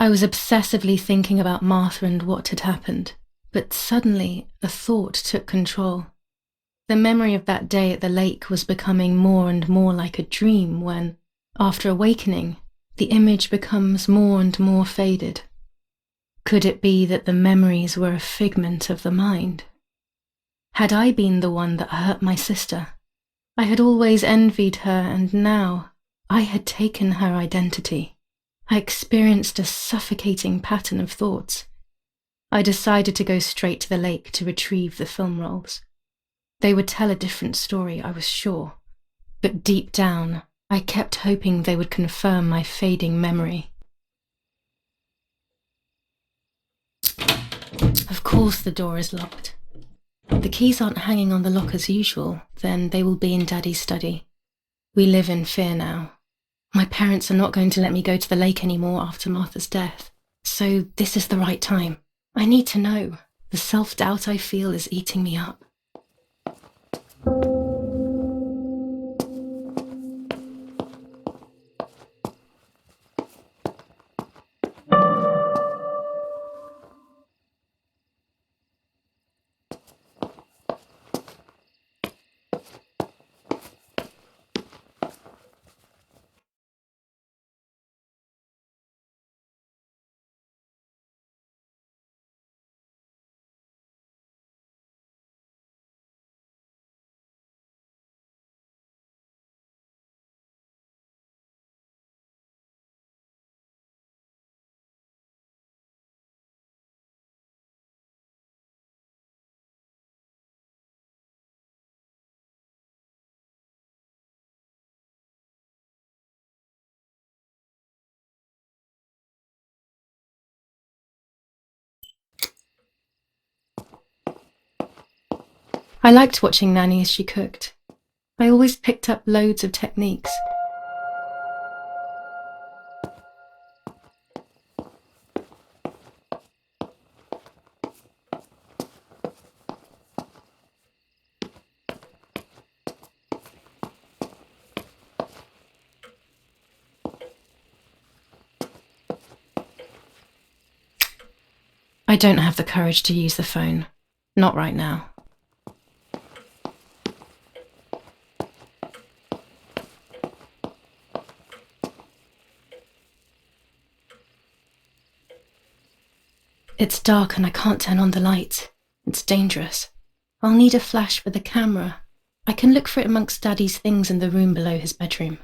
I was obsessively thinking about Martha and what had happened, but suddenly a thought took control. The memory of that day at the lake was becoming more and more like a dream when, after awakening, the image becomes more and more faded. Could it be that the memories were a figment of the mind? Had I been the one that hurt my sister? I had always envied her, and now I had taken her identity. I experienced a suffocating pattern of thoughts. I decided to go straight to the lake to retrieve the film rolls. They would tell a different story, I was sure, but deep down, I kept hoping they would confirm my fading memory. Of course the door is locked. The keys aren't hanging on the lock as usual, then they will be in Daddy's study. We live in fear now. My parents are not going to let me go to the lake anymore after Martha's death, so this is the right time. I need to know. The self-doubt I feel is eating me up. I liked watching Nanny as she cooked. I always picked up loads of techniques. I don't have the courage to use the phone. Not right now. It's dark and I can't turn on the light. It's dangerous. I'll need a flash for the camera. I can look for it amongst Daddy's things in the room below his bedroom.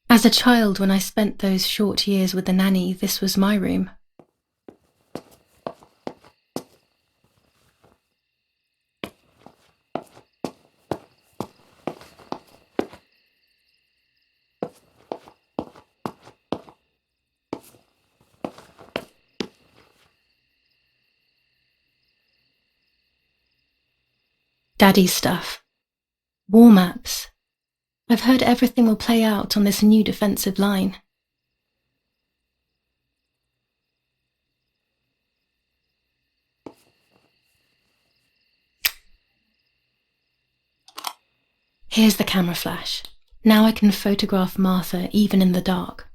As a child, when I spent those short years with the nanny, this was my room. Daddy's stuff. War maps. I've heard everything will play out on this new defensive line. Here's the camera flash. Now I can photograph Martha even in the dark.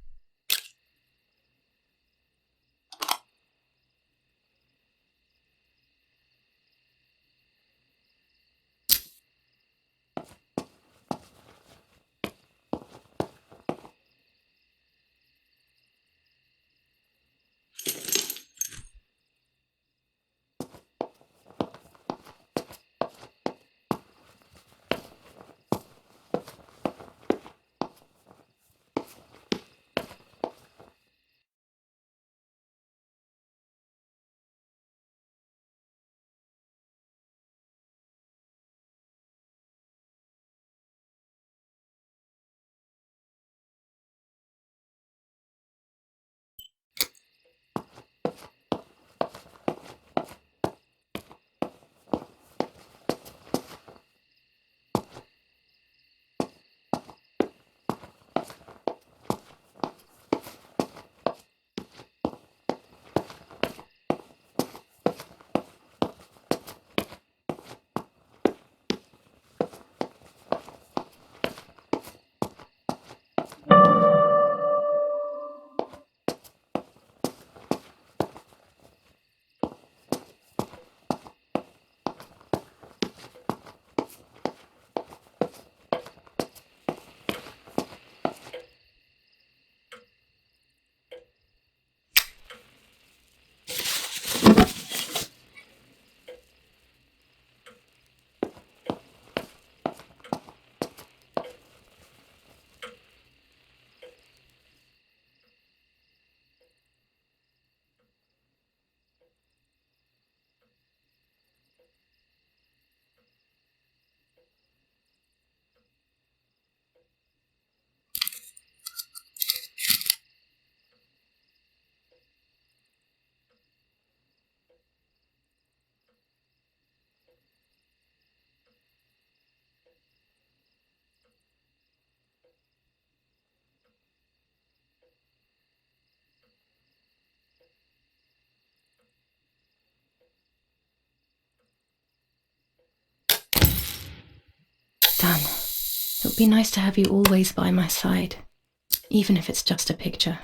Stan, it would be nice to have you always by my side, even if it's just a picture.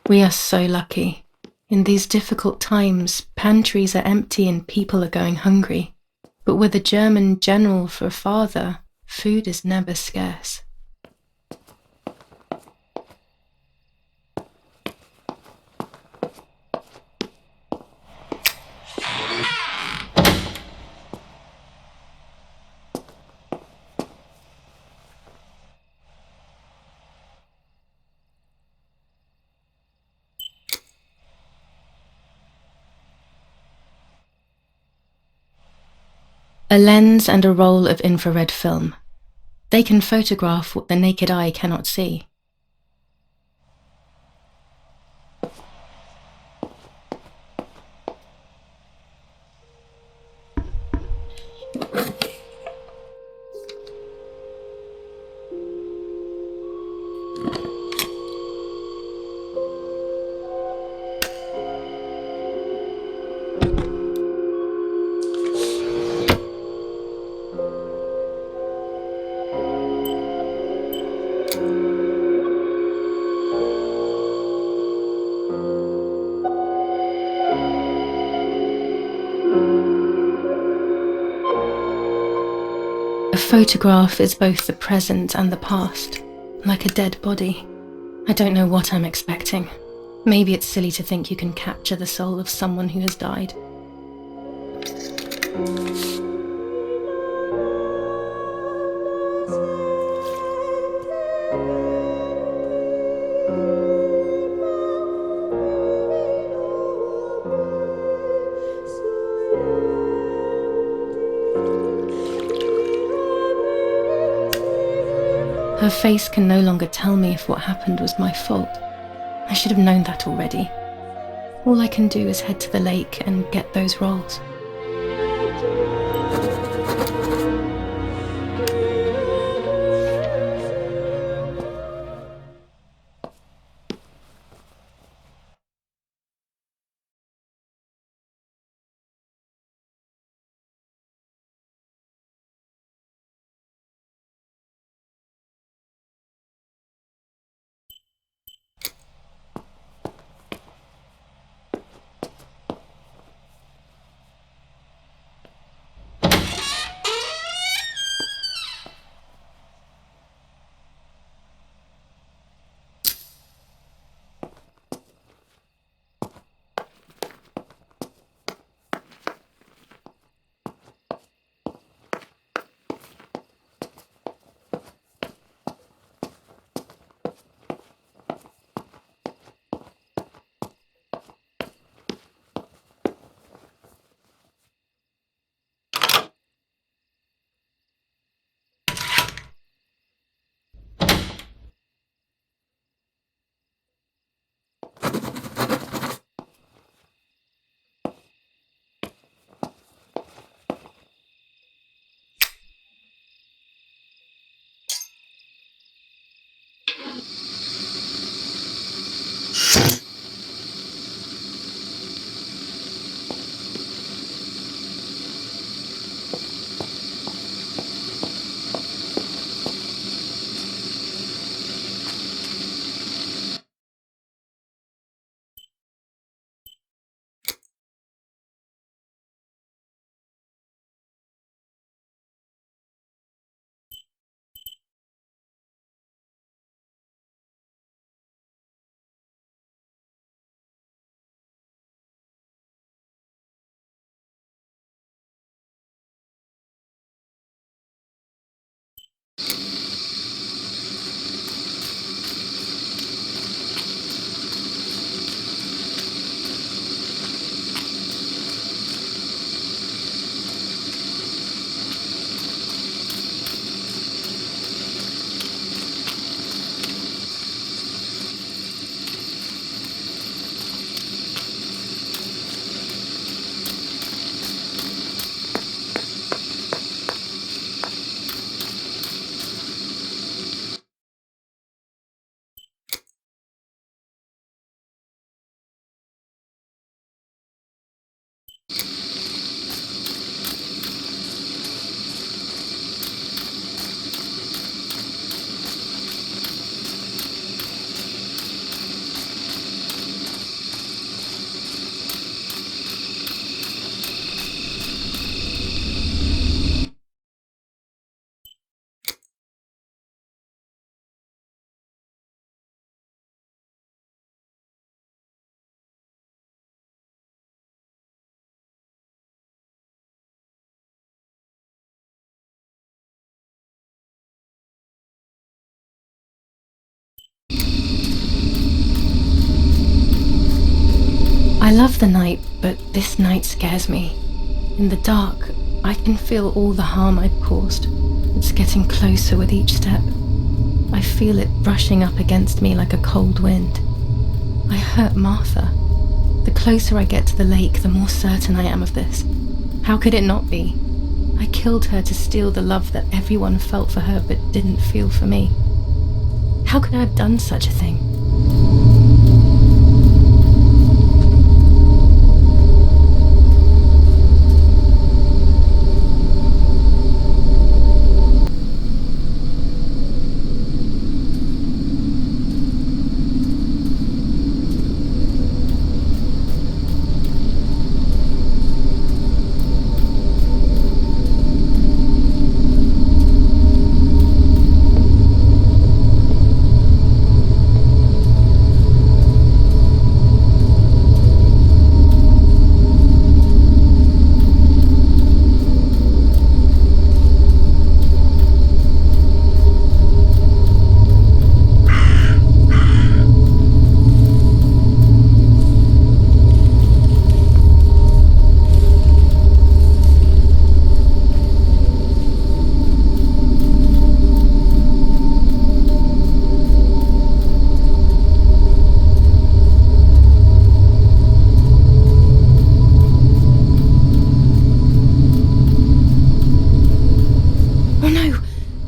We are so lucky. In these difficult times, pantries are empty and people are going hungry. But with a German general for a father, food is never scarce. A lens and a roll of infrared film. They can photograph what the naked eye cannot see. A photograph is both the present and the past, like a dead body. I don't know what I'm expecting. Maybe it's silly to think you can capture the soul of someone who has died. Her face can no longer tell me if what happened was my fault. I should have known that already. All I can do is head to the lake and get those rolls. I love the night, but this night scares me. In the dark, I can feel all the harm I've caused. It's getting closer with each step. I feel it brushing up against me like a cold wind. I hurt Martha. The closer I get to the lake, the more certain I am of this. How could it not be? I killed her to steal the love that everyone felt for her but didn't feel for me. How could I have done such a thing?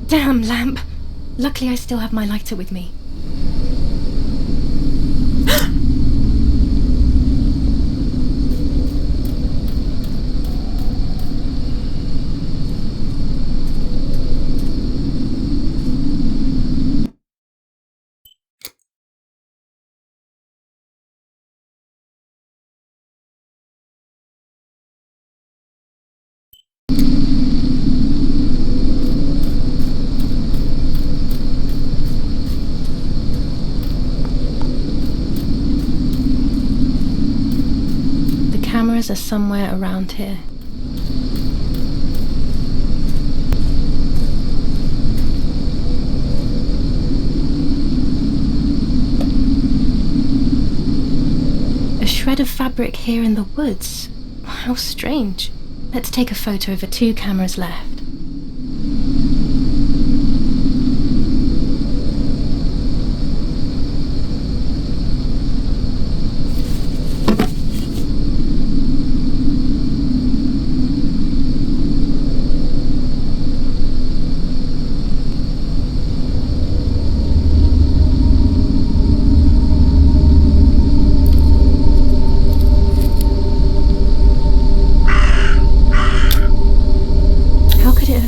Damn lamp! Luckily I still have my lighter with me. Cameras are somewhere around here. A shred of fabric here in the woods. How strange. Let's take a photo of the 2 cameras left.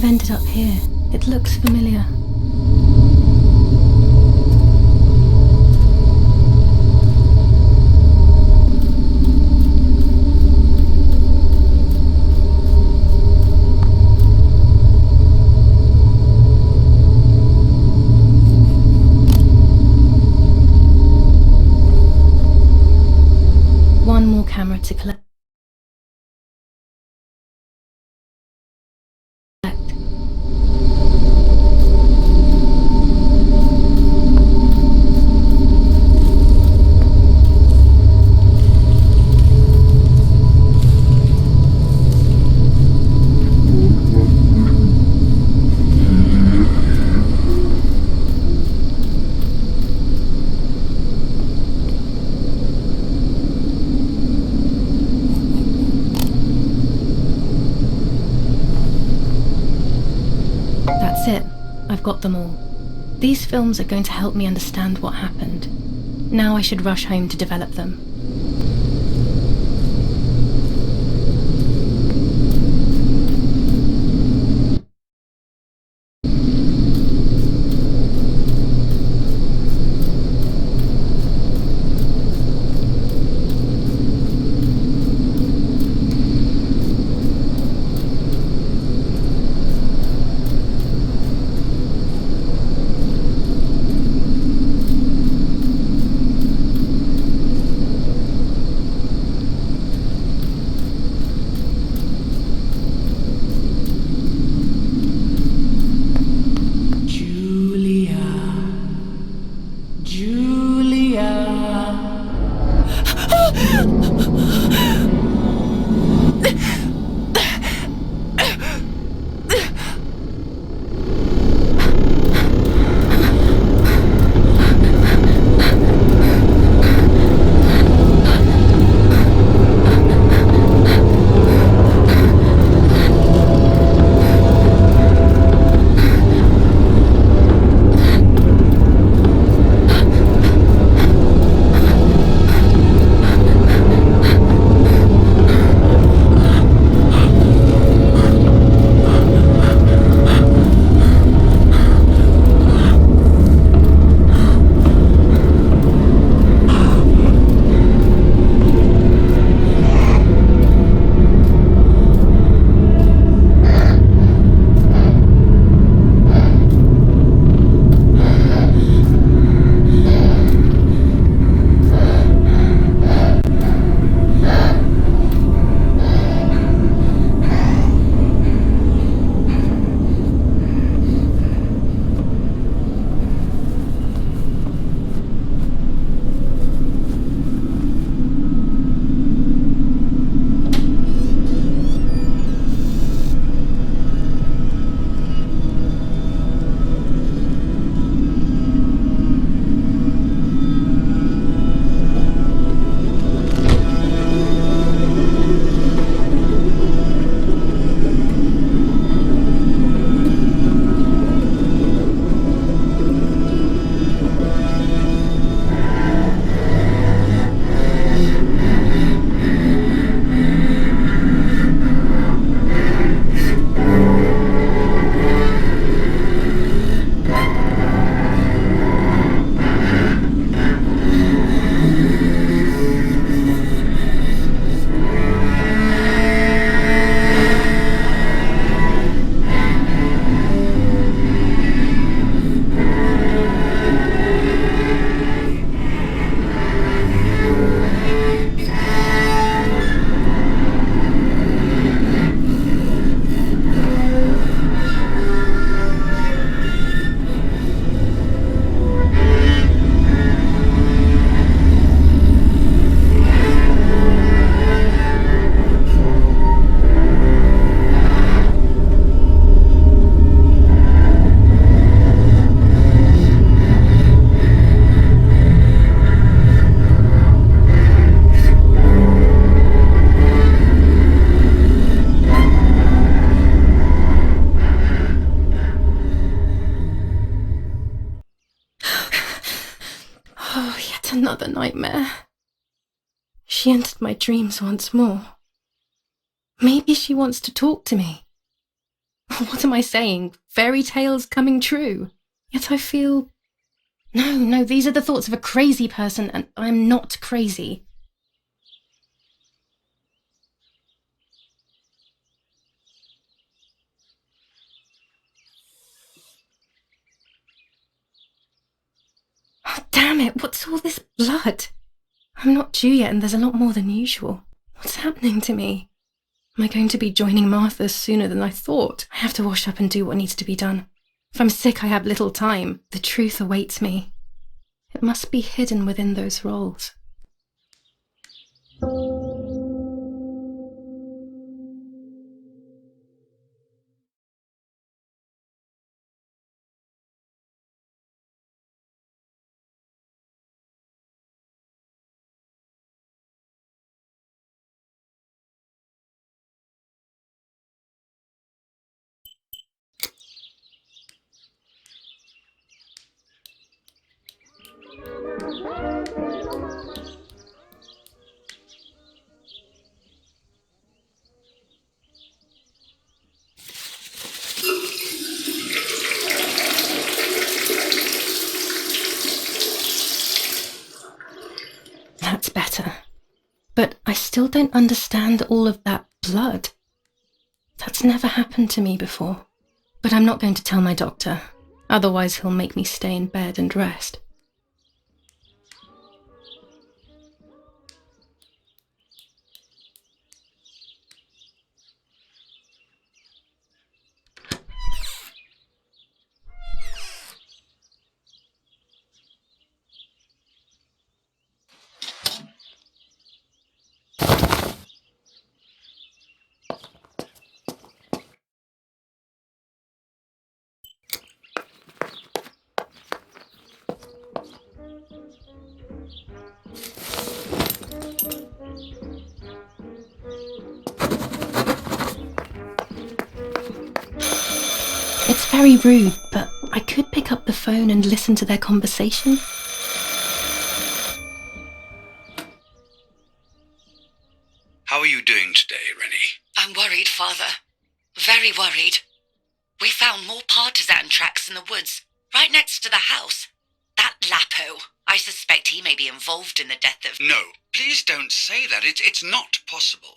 Ended up here. It looks familiar. One more camera to collect. That's it. I've got them all. These films are going to help me understand what happened. Now I should rush home to develop them. another nightmare. She entered my dreams once more. Maybe she wants to talk to me. What am I saying? Fairy tales coming true. Yet I feel... No, these are the thoughts of a crazy person, and I'm not crazy. Oh, damn it, what's all this blood? I'm not due yet, and there's a lot more than usual. What's happening to me? Am I going to be joining Martha sooner than I thought? I have to wash up and do what needs to be done. If I'm sick, I have little time. The truth awaits me. It must be hidden within those rolls. That's better. But I still don't understand all of that blood. That's never happened to me before. But I'm not going to tell my doctor. Otherwise he'll make me stay in bed and rest. It's very rude, but I could pick up the phone and listen to their conversation. How are you doing today, Rennie? I'm worried, Father. Very worried. We found more partisan tracks in the woods, right next to the house. That Lapo, I suspect he may be involved in the death of... No, please don't say that. It's not possible.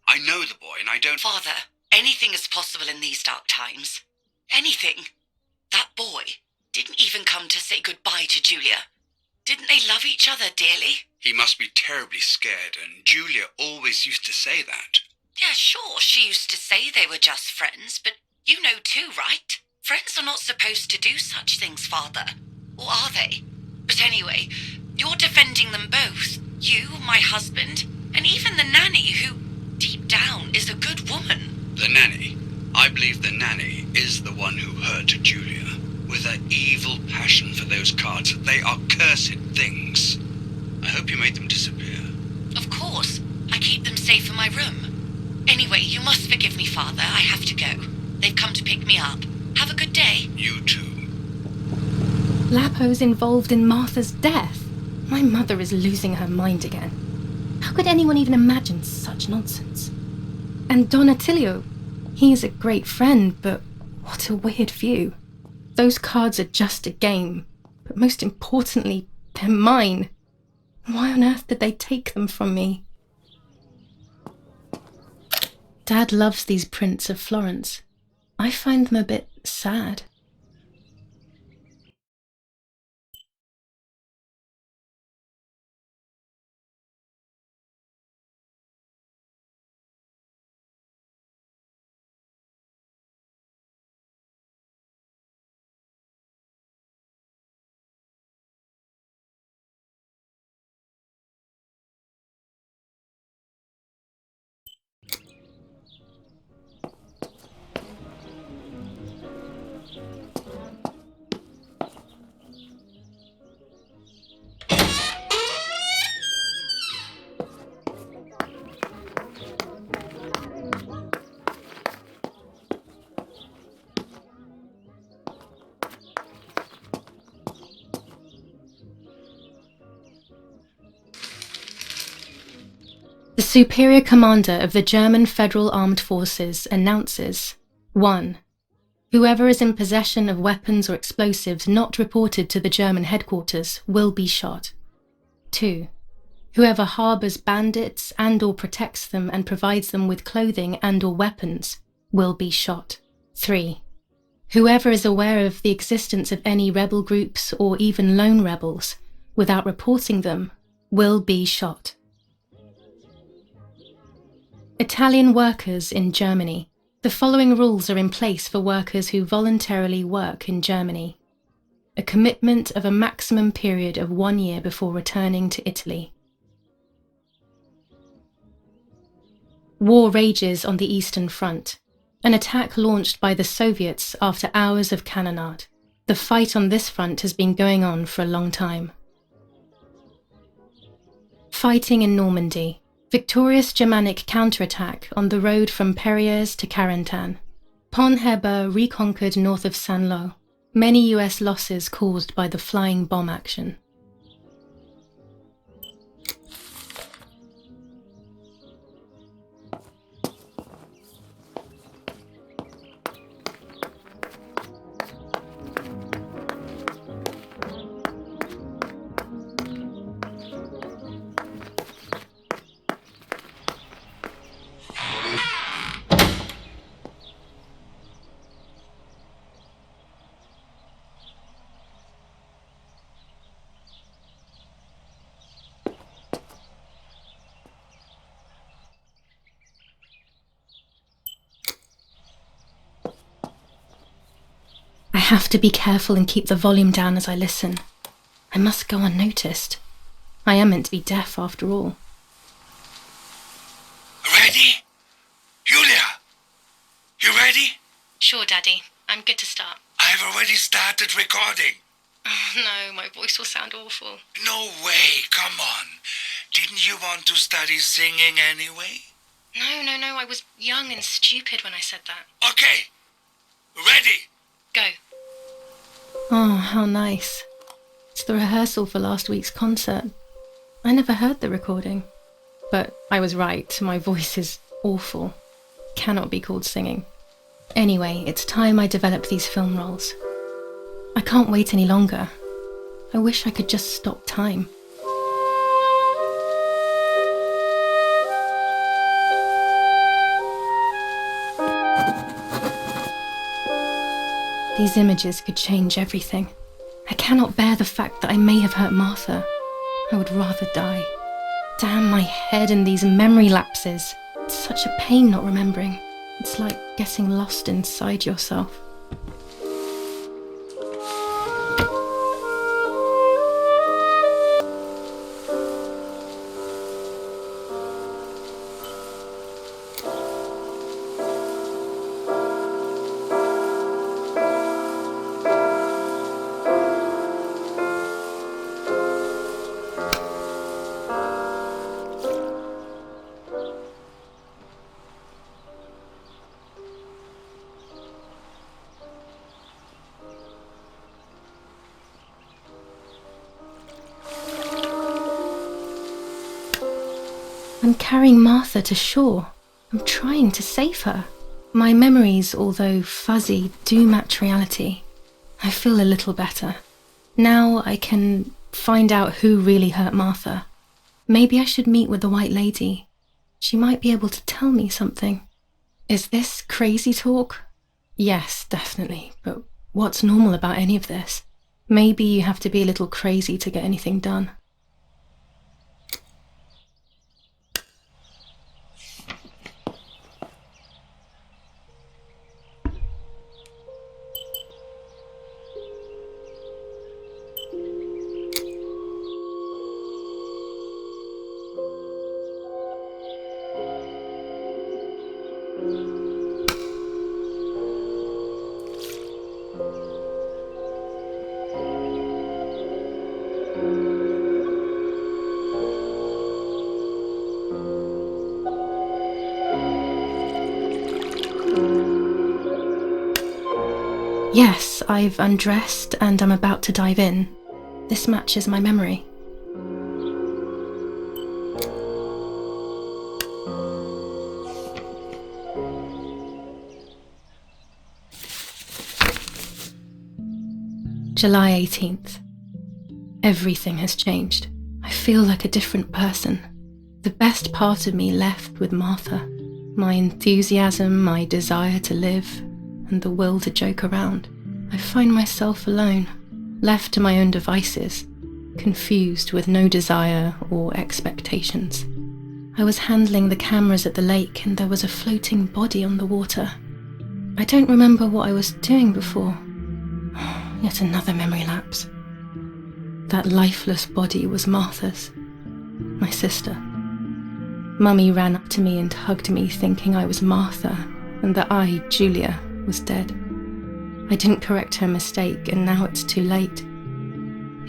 I know the boy and I don't... Father, anything is possible in these dark times. Anything. That boy didn't even come to say goodbye to Julia. Didn't they love each other dearly? He must be terribly scared, and Julia always used to say that. Yeah, sure, she used to say they were just friends, but you know too, right? Friends are not supposed to do such things, Father. Or are they? But anyway, you're defending them both. You, my husband, and even the nanny, who, deep down, is a good woman. The nanny? I believe the nanny is the one who hurt Julia. With her evil passion for those cards, they are cursed things. I hope you made them disappear. Of course. I keep them safe in my room. Anyway, you must forgive me, Father. I have to go. They've come to pick me up. Have a good day. You too. Lapo's involved in Martha's death. My mother is losing her mind again. How could anyone even imagine such nonsense? And Don Attilio, he is a great friend, but what a weird view. Those cards are just a game, but most importantly, they're mine. Why on earth did they take them from me? Dad loves these prints of Florence. I find them a bit sad. superior commander of the German Federal Armed Forces announces: 1. Whoever is in possession of weapons or explosives not reported to the German headquarters will be shot. 2. Whoever harbors bandits and/or protects them and provides them with clothing and/or weapons will be shot. 3. Whoever is aware of the existence of any rebel groups or even lone rebels without reporting them will be shot. Italian workers in Germany. The following rules are in place for workers who voluntarily work in Germany. A commitment of a maximum period of 1 year before returning to Italy. War rages on the Eastern Front. An attack launched by the Soviets after hours of cannonade. The fight on this front has been going on for a long time. Fighting in Normandy. Victorious Germanic counterattack on the road from Perrières to Carentan. Pont Heber reconquered north of Saint-Lô. Many US losses caused by the flying bomb action. I have to be careful and keep the volume down as I listen. I must go unnoticed. I am meant to be deaf after all. Ready? Julia? You ready? Sure, Daddy. I'm good to start. I've already started recording. Oh, no, my voice will sound awful. No way, come on. Didn't you want to study singing anyway? No, I was young and stupid when I said that. Okay. Ready? Go. Oh, how nice. It's the rehearsal for last week's concert. I never heard the recording. But I was right, my voice is awful. Cannot be called singing. Anyway, it's time I develop these film roles. I can't wait any longer. I wish I could just stop time. These images could change everything. I cannot bear the fact that I may have hurt Martha. I would rather die. Damn my head and these memory lapses. It's such a pain not remembering. It's like getting lost inside yourself. I'm carrying Martha to shore. I'm trying to save her. My memories, although fuzzy, do match reality. I feel a little better. Now I can find out who really hurt Martha. Maybe I should meet with the White Lady. She might be able to tell me something. Is this crazy talk? Yes, definitely. But what's normal about any of this? Maybe you have to be a little crazy to get anything done. Yes, I've undressed and I'm about to dive in. This matches my memory. July 18th. Everything has changed. I feel like a different person. The best part of me left with Martha. My enthusiasm, my desire to live, and the will to joke around. I find myself alone, left to my own devices, confused with no desire or expectations. I was handling the cameras at the lake and there was a floating body on the water. I don't remember what I was doing before. Yet another memory lapse. That lifeless body was Martha's, my sister. Mummy ran up to me and hugged me, thinking I was Martha and that I, Julia, was dead. I didn't correct her mistake and now it's too late.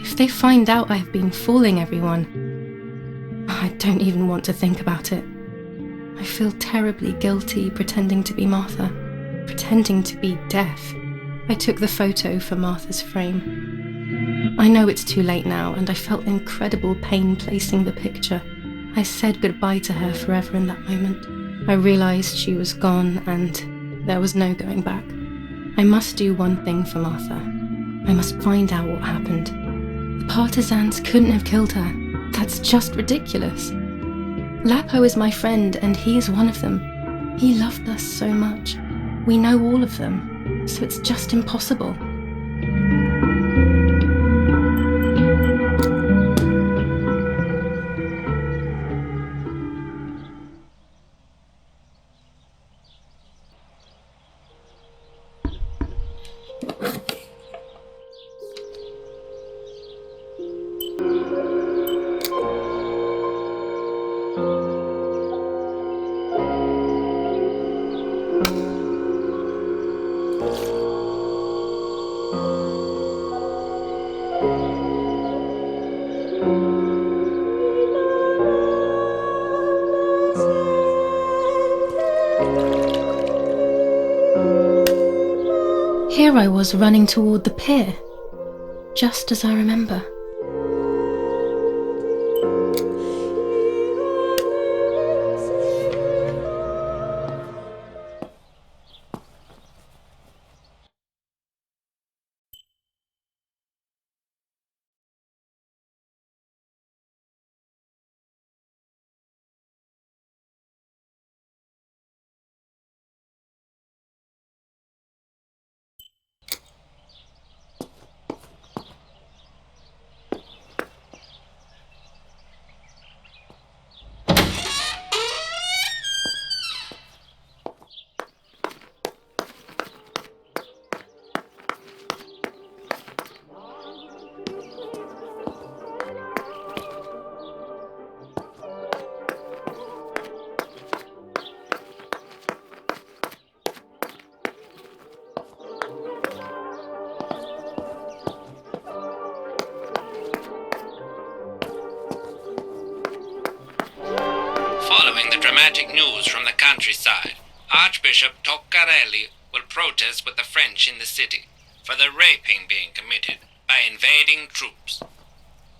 If they find out I've been fooling everyone, I don't even want to think about it. I feel terribly guilty pretending to be Martha, pretending to be deaf. I took the photo for Martha's frame. I know it's too late now, and I felt incredible pain placing the picture. I said goodbye to her forever in that moment. I realised she was gone, and there was no going back. I must do one thing for Martha. I must find out what happened. The partisans couldn't have killed her. That's just ridiculous. Lapo is my friend, and he is one of them. He loved us so much. We know all of them, so it's just impossible. Here I was running toward the pier, just as I remember. Following the dramatic news from the countryside, Archbishop Toccarelli will protest with the French in the city for the raping being committed by invading troops.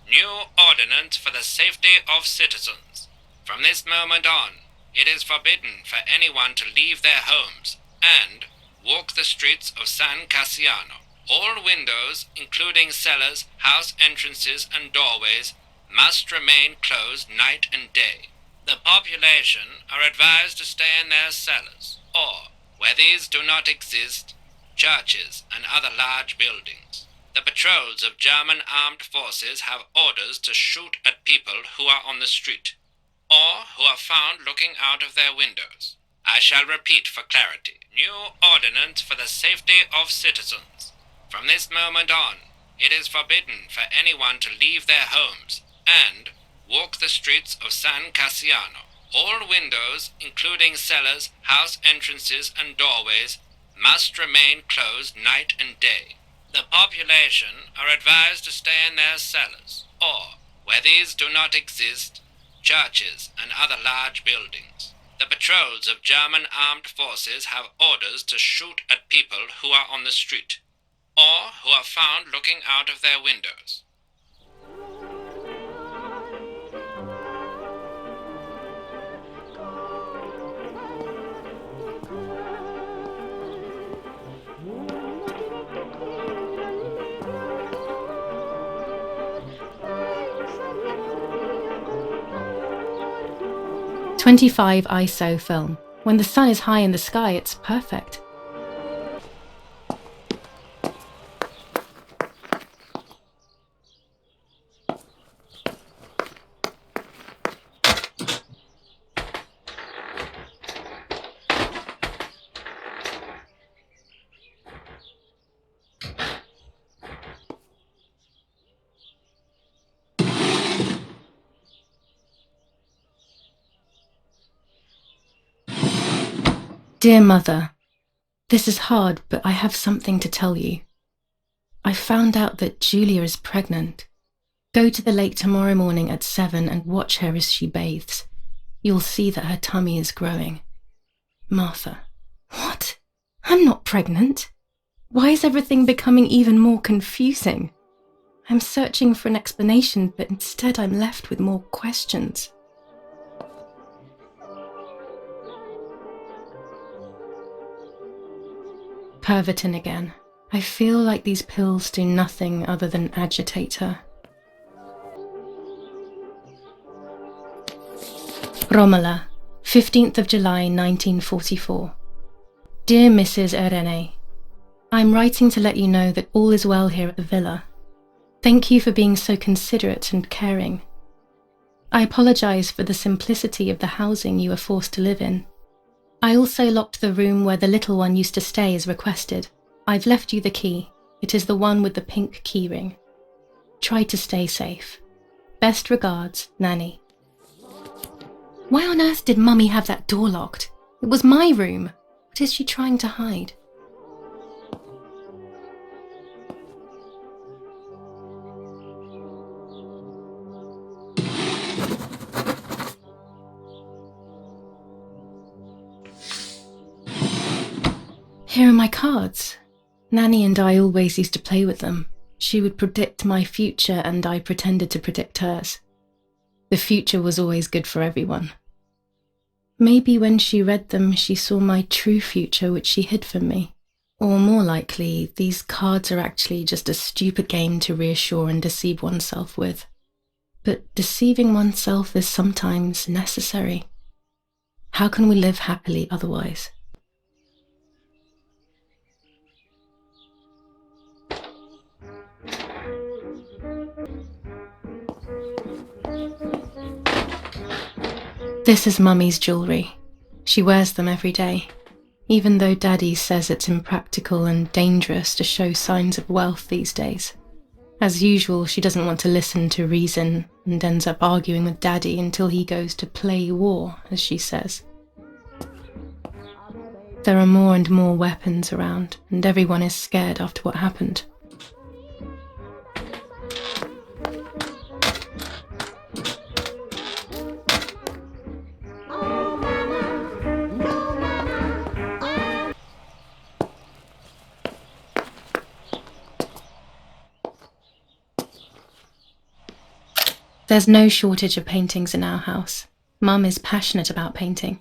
New ordinance for the safety of citizens. From this moment on, it is forbidden for anyone to leave their homes and walk the streets of San Cassiano. All windows, including cellars, house entrances, and doorways, must remain closed night and day. The population are advised to stay in their cellars, or, where these do not exist, churches and other large buildings. The patrols of German armed forces have orders to shoot at people who are on the street, or who are found looking out of their windows. I shall repeat for clarity. New ordinance for the safety of citizens. From this moment on, it is forbidden for anyone to leave their homes and walk the streets of San Cassiano. All windows, including cellars, house entrances, and doorways, must remain closed night and day. The population are advised to stay in their cellars, or, where these do not exist, churches and other large buildings. The patrols of German armed forces have orders to shoot at people who are on the street, or who are found looking out of their windows. 25 ISO film. When the sun is high in the sky, it's perfect. Dear Mother, this is hard, but I have something to tell you. I found out that Julia is pregnant. Go to the lake tomorrow morning at 7 and watch her as she bathes. You'll see that her tummy is growing. Martha. What? I'm not pregnant. Why is everything becoming even more confusing? I'm searching for an explanation, but instead I'm left with more questions. Pervitin again. I feel like these pills do nothing other than agitate her. Romola, 15th of July 1944. Dear Mrs. Irene, I'm writing to let you know that all is well here at the villa. Thank you for being so considerate and caring. I apologize for the simplicity of the housing you were forced to live in. I also locked the room where the little one used to stay as requested. I've left you the key. It is the one with the pink keyring. Try to stay safe. Best regards, Nanny. Why on earth did Mummy have that door locked? It was my room. What is she trying to hide? Here are my cards. Nanny and I always used to play with them. She would predict my future and I pretended to predict hers. The future was always good for everyone. Maybe when she read them, she saw my true future, which she hid from me. Or more likely, these cards are actually just a stupid game to reassure and deceive oneself with. But deceiving oneself is sometimes necessary. How can we live happily otherwise? This is Mummy's jewellery. She wears them every day, even though Daddy says it's impractical and dangerous to show signs of wealth these days. As usual, she doesn't want to listen to reason and ends up arguing with Daddy until he goes to play war, as she says. There are more and more weapons around, and everyone is scared after what happened. There's no shortage of paintings in our house. Mum is passionate about painting.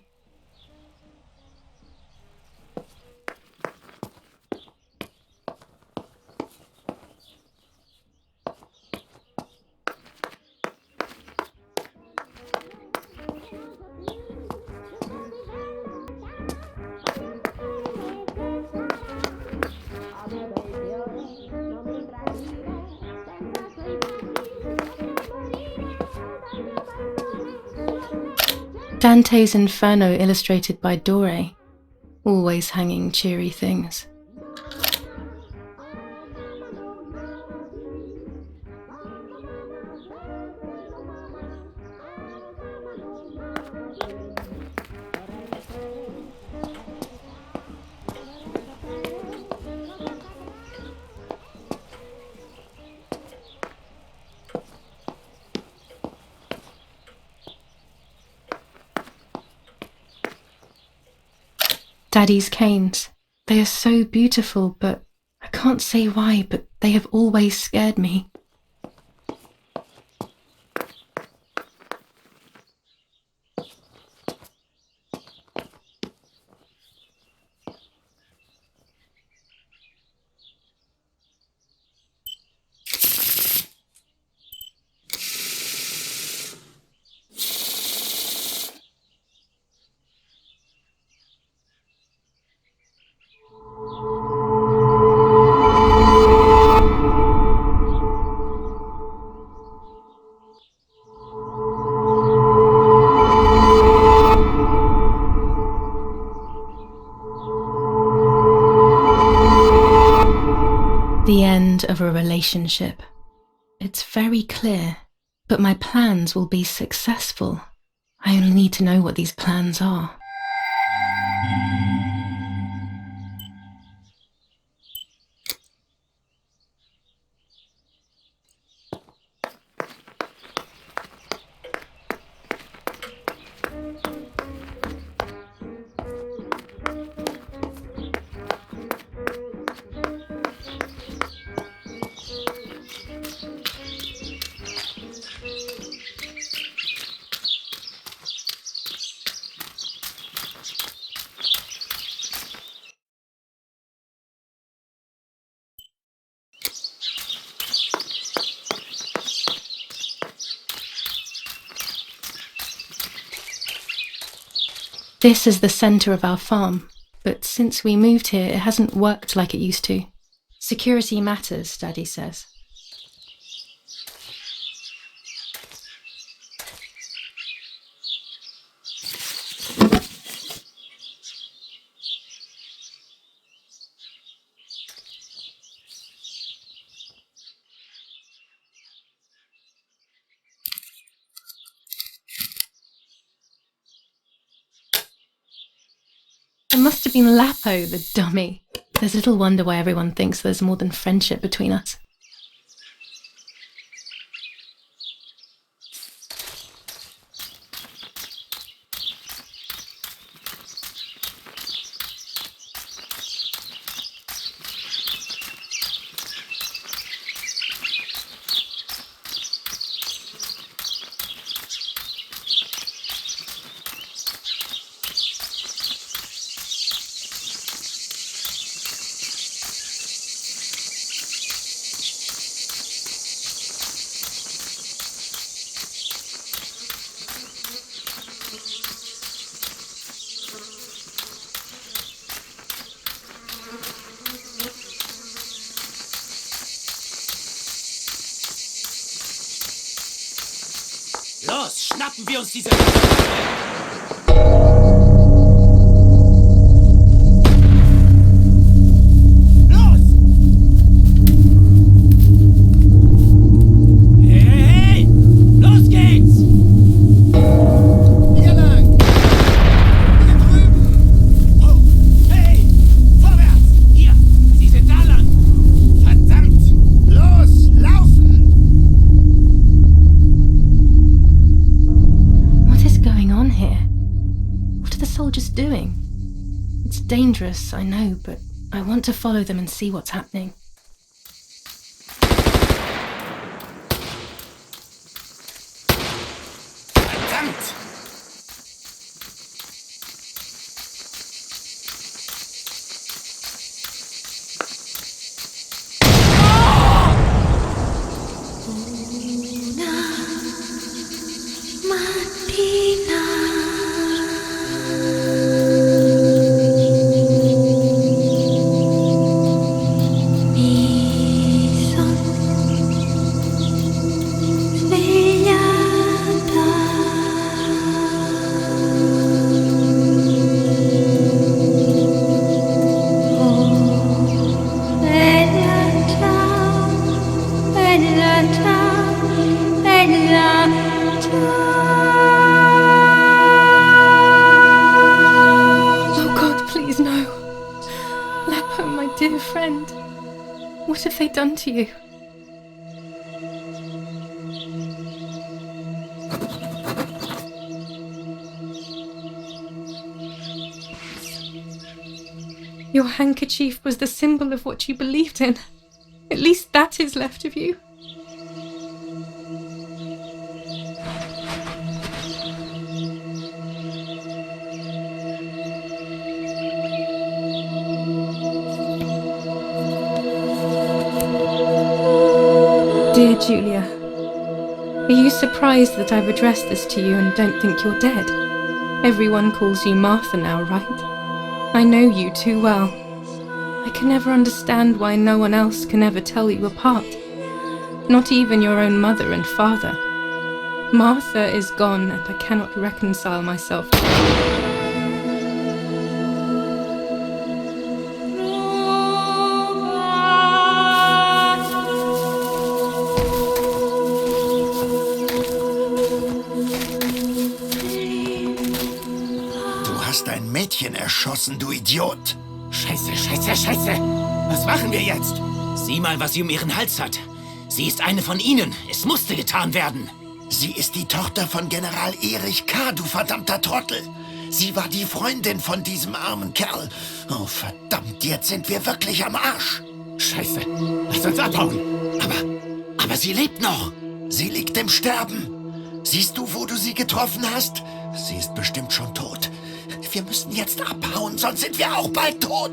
Dante's Inferno illustrated by Dore, always hanging cheery things. Daddy's canes. They are so beautiful, but I can't say why, but they have always scared me. The end of a relationship. It's very clear, but my plans will be successful. I only need to know what these plans are. This is the centre of our farm, but since we moved here, it hasn't worked like it used to. Security matters, Daddy says. It must have been Lapo, the dummy. There's little wonder why everyone thinks there's more than friendship between us. Los, schnappen wir uns diese... Los! Hey, hey, hey! Los geht's! Hier lang! Hier drüben! Oh, hey! Vorwärts! Hier! Sie sind da lang! Verdammt! Los, laufen! What is going on here? What are the soldiers doing? It's dangerous, I know, but I want to follow them and see what's happening. Verdammt! Oh God, please no. Lapo, my dear friend. What have they done to you? Your handkerchief was the symbol of what you believed in. At least that is left of you. Dear Julia, are you surprised that I've addressed this to you and don't think you're dead? Everyone calls you Martha now, right? I know you too well. I can never understand why no one else can ever tell you apart. Not even your own mother and father. Martha is gone and I cannot reconcile myself. erschossen, du Idiot. Scheiße, scheiße, scheiße. Was machen wir jetzt? Sieh mal, was sie um ihren Hals hat. Sie ist eine von ihnen. Es musste getan werden. Sie ist die Tochter von General Erich K., du verdammter Trottel. Sie war die Freundin von diesem armen Kerl. Oh, verdammt, jetzt sind wir wirklich am Arsch. Scheiße, lass uns abhauen. Aber sie lebt noch. Sie liegt im Sterben. Siehst du, wo du sie getroffen hast? Sie ist bestimmt schon tot. Wir müssen jetzt abhauen, sonst sind wir auch bald tot.